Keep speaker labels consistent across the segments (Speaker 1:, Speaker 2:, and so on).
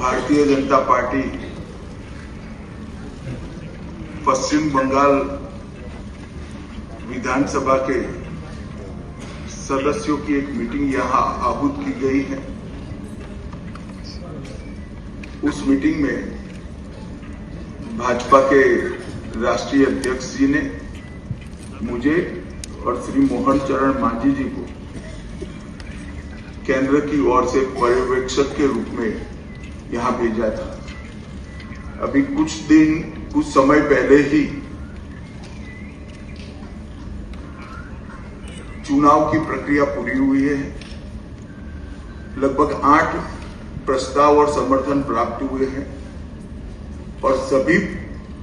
Speaker 1: Bharatiya Janata party पश्चिम बंगाल विधानसभा के सदस्यों की एक मीटिंग यहां आहूत की गई है। उस मीटिंग में भाजपा के राष्ट्रीय अध्यक्ष जी ने मुझे और श्री मोहन चरण मांझी जी को केंद्र की ओर से पर्यवेक्षक के रूप में यहां भेजा था। अभी कुछ समय पहले ही चुनाव की प्रक्रिया पूरी हुई है। लगभग 8 प्रस्ताव और समर्थन प्राप्त हुए हैं और सभी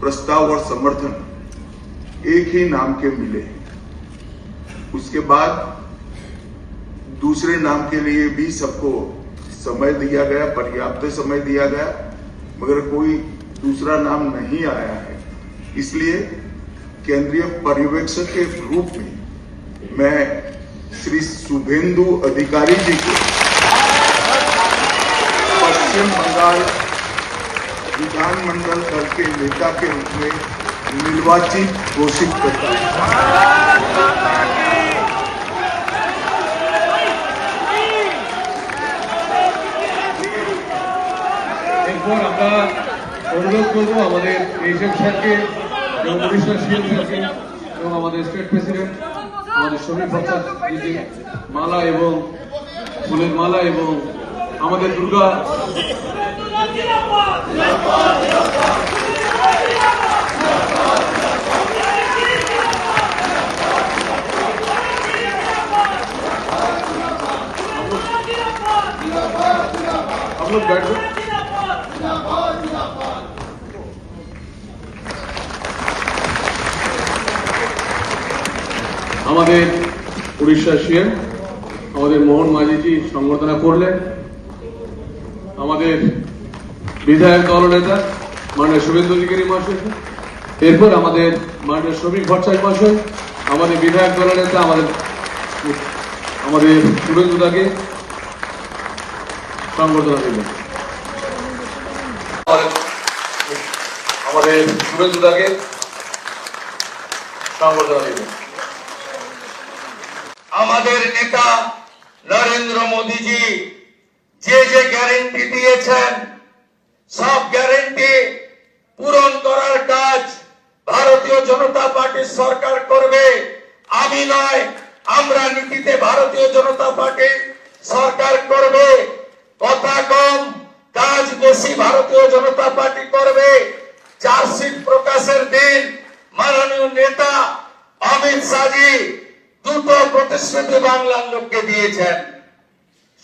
Speaker 1: प्रस्ताव और समर्थन एक ही नाम के मिले। उसके बाद दूसरे नाम के लिए भी सबको समय दिया गया, पर्याप्त समय दिया गया, मगर कोई दूसरा नाम नहीं आया है। इसलिए केंद्रीय पर्यवेक्षक के रूप में मैं श्री शुभेंदु अधिकारी जी को पश्चिम बंगाल विधानमंडल दल के नेता के रूप में निर्वाचित घोषित करता हूं।
Speaker 2: আমরা অনুরোধ করবো আমাদের এইচএম স্যারকে এবং উড়িষ্যার সিএম স্যারকে এবং আমাদের স্টেট প্রেসিডেন্ট আমাদের শ্রমিক ভট্টাচার্যজি মালা এবং ফুলের মালা এবং আমাদের দুর্গা हम लोग बैठ जाओ। আমাদের উড়িষ্যার সিএম আমাদের মোহন মাঝিজি সংবর্ধনা করলেন। আমাদের বিধায়ক দলনেতা মাননীয় শুভেন্দু অধিকারী মহাশয়, এরপর আমাদের মাননীয় শ্রমিক ভট্টাচার্য মহাশয়, আমাদের বিধায়ক দলনেতা আমাদের শুভেন্দু দাকে সংবর্ধনা দিলেন। আমাদের শুভেন্দু দাকে সংবর্ধনা দিলেন।
Speaker 3: আমাদের নেতা নরেন্দ্র মোদীজি যে গ্যারেন্টি দিয়েছেন সব গ্যারেন্টি পূরণ করার কাজ ভারতীয় জনতা পার্টির সরকার করবে। আমি নয়, আমরা নীতিতে ভারতীয় জনতা পার্টির সরকার করবে। কথা কম কাজ বেশি ভারতীয় জনতা পার্টি করবে। চার্জশিট প্রকাশের দিন মাননীয় নেতা অমিত শাহজি দুটো প্রতিশ্রুতি বাংলার লোককে দিয়েছেন।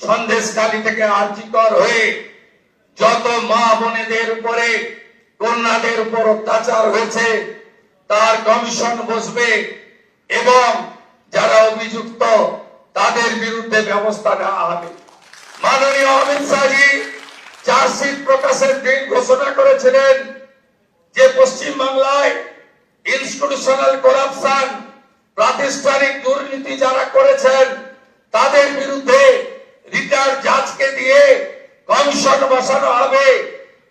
Speaker 3: সন্দেশখালী থেকে আর্জিকর হয়ে যত মা বোনেদের উপরে কন্যাদের উপর অত্যাচার হয়েছে তার কমিশন বসবে এবং যারা অভিযুক্ত তাদের বিরুদ্ধে ব্যবস্থা নেওয়া হবে। মাননীয় অমিত শাহজি চার্জশিট প্রকাশের দিন ঘোষণা করেছিলেন যে পশ্চিম বাংলায় ইনস্টিটিউশনাল করাপশন প্রাতিষ্ঠানিক দুর্নীতি যারা করেছেন তাদের বিরুদ্ধে রিটায়ার্ড জাজকে দিয়ে কমিশন বসানো হবে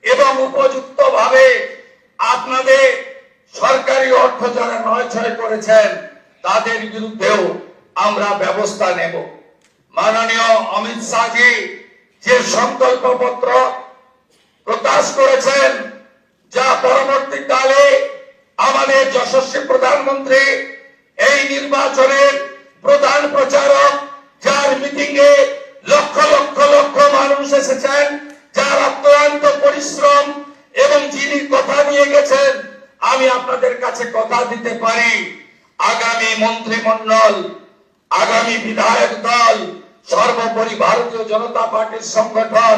Speaker 3: এবং উপযুক্ত ভাবে আপনাদের সরকারি অর্থ যারা নয়ছয় করেছেন তাদের বিরুদ্ধেও আমরা ব্যবস্থা নেব। মাননীয় অমিত শাহজি যে সংকল্পপত্র প্রকাশ করেছেন যা পরবর্তীকালে আমাদের যশস্বী প্রধানমন্ত্রী এই নির্বাচনের প্রধান প্রচারক, যার মিটিং এ লক্ষ লক্ষ লক্ষ মানুষ এসেছেন, যার অক্লান্ত পরিশ্রম এবং যিনি কথা দিয়ে গেছেন, আমি আপনাদের কাছে কথা দিতে পারি আগামী মন্ত্রিমণ্ডল, আগামী বিধায়ক দল, সর্বোপরি ভারতীয় জনতা পার্টির সংগঠন,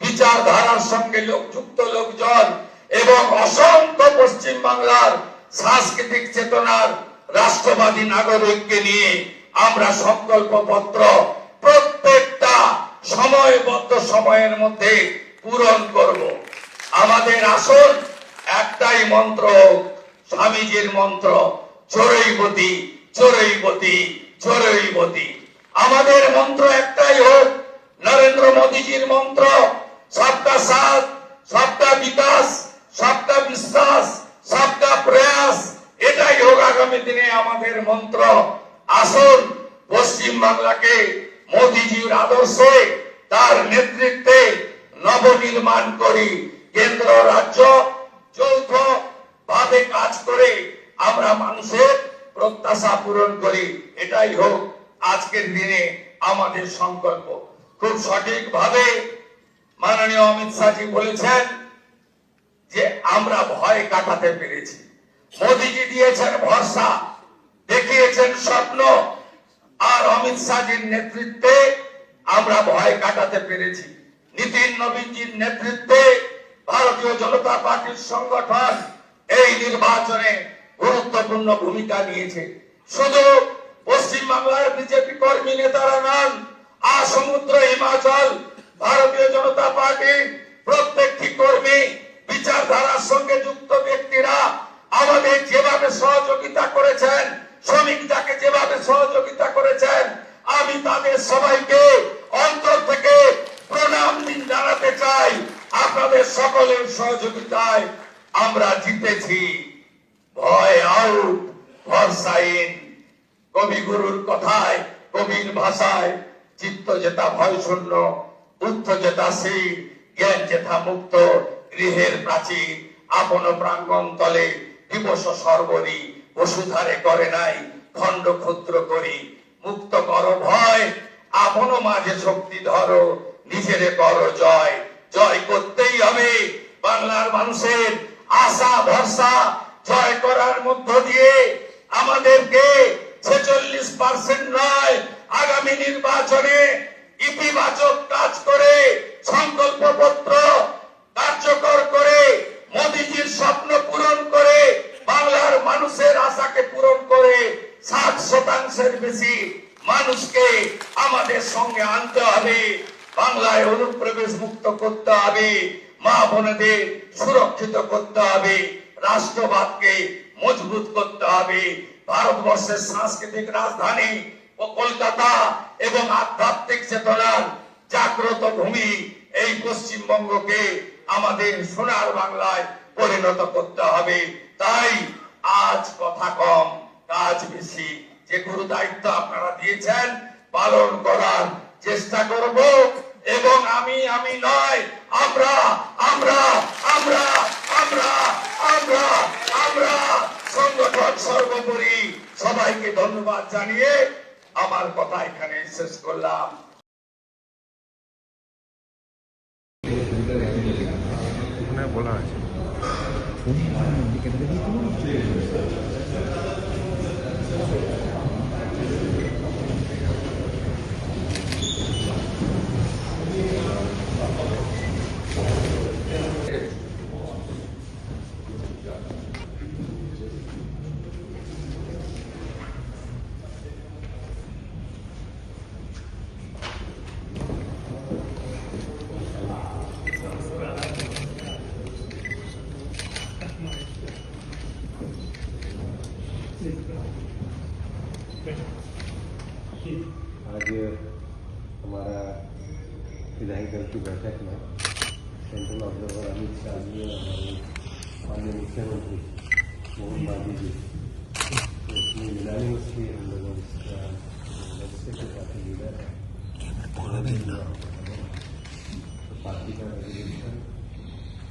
Speaker 3: বিচারধারার সঙ্গে যুক্ত লোকজন এবং অসংখ্য পশ্চিম বাংলার সাংস্কৃতিক চেতনার রাষ্ট্রবাদী নাগরিককে নিয়ে আমরা সংকল্পপত্র প্রত্যেকটা সময়বদ্ধ সময়ের মধ্যে পূরণ করব। আমাদের আসল একটাই মন্ত্র, স্বামীজির মন্ত্র, চোরৈবতী চোরৈবতী চোরৈবতী। আমাদের মন্ত্র একটাই হোক, নরেন্দ্র মোদীজির মন্ত্র, সবকা সাথ বিশ্বাস, সবকা প্রয়াস, এটাই হোক আগামী দিনে আমাদের মন্ত্র। আসুন পশ্চিম বাংলাকে মোদিজির আদর্শে, তার নেতৃত্বে নবনির্মাণ করি। কেন্দ্র রাজ্য যৌথ ভাবে কাজ করে আমরা মানুষের প্রত্যাশা পূরণ করি। এটাই হোক আজকের দিনে আমাদের সংকল্প। খুব সঠিক ভাবে মাননীয় অমিত শাহজি বলেছেন যে আমরা ভয় কাটাতে পেরেছি। মোদিজি দিয়েছেন ভরসা, দেখিয়েছেন স্বপ্ন, আর অমিত শাহজির নেতৃত্বে আমরা ভয় কাটাতে পেরেছি। নীতিন নবীনজির নেতৃত্বে ভারতীয় জনতা পার্টির সংগঠন এই নির্বাচনে গুরুত্বপূর্ণ ভূমিকা নিয়েছে। শুধু পশ্চিম বাংলার বিজেপি কর্মী নেতারা নন, সমুদ্র হিমাচল ভারতীয় জনতা পার্টির প্রত্যেকটি কর্মী, বিচারধারার সঙ্গে যুক্ত ব্যক্তিরা আমাদের যেভাবে সহযোগিতা করেছেন, শ্রমিকদাকে যেভাবে সহযোগিতা করেছেন, আমি তাদের সবাইকে অন্তর থেকে প্রণাম জানাতে চাই। আপনাদের সকলের সহযোগিতায় আমরা জিতেছি। ভয় আউট, ভরসা ইন। কবিগুরুর কথায়, কবির ভাষায়, চিত্ত যেতা ভয় শূন্য, বুদ্ধ যেতা শির, জ্ঞান যেথা মুক্ত, গৃহের প্রাচীর আপন প্রাঙ্গণ তলে দিবস সর্বরি, বসুধারে করে নাই খণ্ড ক্ষুদ্র করি। মুক্ত কর ভয়, আপন মাঝে শক্তি ধরো, নিজেরে কর জয়। জয় করতেই হবে বাংলার মানুষের আশা ভরসা জয় করার মধ্য দিয়ে আমাদেরকে 46% নয়, আগামী নির্বাচনে ইতিবাচক কাজ করে, সংকল্পপত্র কার্যকর করে, মোদিজির স্বপ্ন পূরণ করে, বাংলার মানুষের আশাকে পূরণ করে 60% বেশি মানুষকে আমাদের সঙ্গে আনতে হবে। বাংলায় অনুপ্রবেশ মুক্ত করতে হবে, মা বোনেদের সুরক্ষিত করতে হবে, রাষ্ট্রবাদকে মজবুত করতে হবে। ভারতবর্ষের সাংস্কৃতিক রাজধানী ও কলকাতা এবং আধ্যাত্মিক চেতনার জাগ্রত ভূমি এই পশ্চিমবঙ্গকে আমাদের সোনার বাংলায় পরিণত করতে হবে। তাই আজ কথা কম, কাজ বেশি। যে গুরু দায়িত্ব আপনারা দিয়েছেন পালন করার চেষ্টা করব, এবং আমি নয়, আমরা আমরা আমরা আমরা আমরা আমরা সংগঠন সর্বোপরি। সবাইকে ধন্যবাদ জানিয়ে আমার কথা এখানে শেষ করলাম।
Speaker 4: বলা আছে आज हमारा विधायक दल की बैठक में सेंट्रल ऑब्जर्वर अमित शाह जी और हमारे माननीय मुख्यमंत्री मोहन मांझी जी, इसमें यूनानिमसली हम लोगों इसका लेजिस्लेटिव पार्टी लीडर है तो पार्टी का रेजोल्यूशन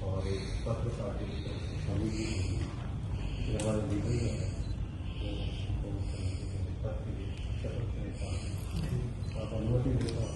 Speaker 4: और एक पत्र पार्टी की तरफ से शामिल की फिर हमारे लीडर जो है आप अनुमति देता हूँ।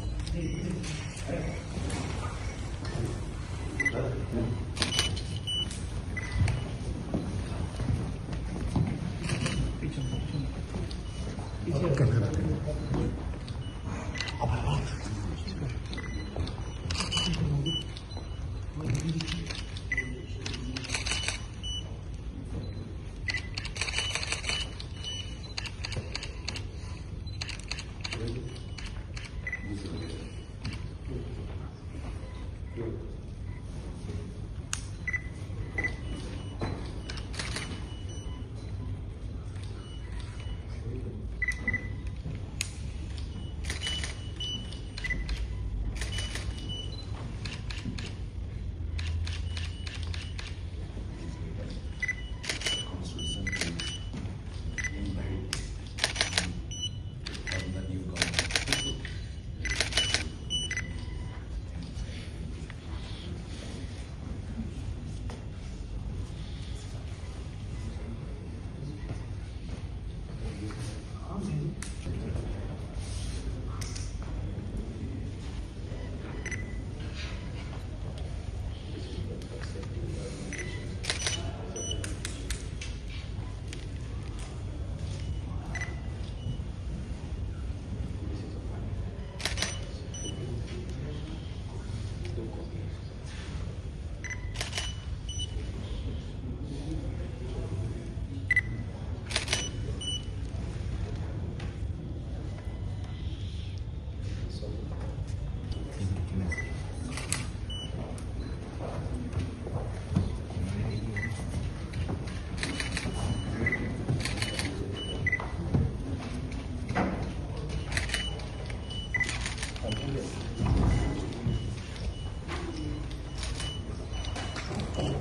Speaker 5: Thank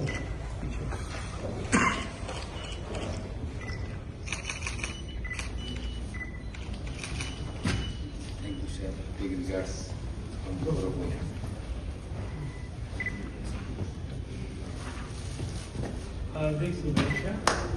Speaker 5: you, sir. Big regards from Gopurapunya.
Speaker 6: Big Subhansha.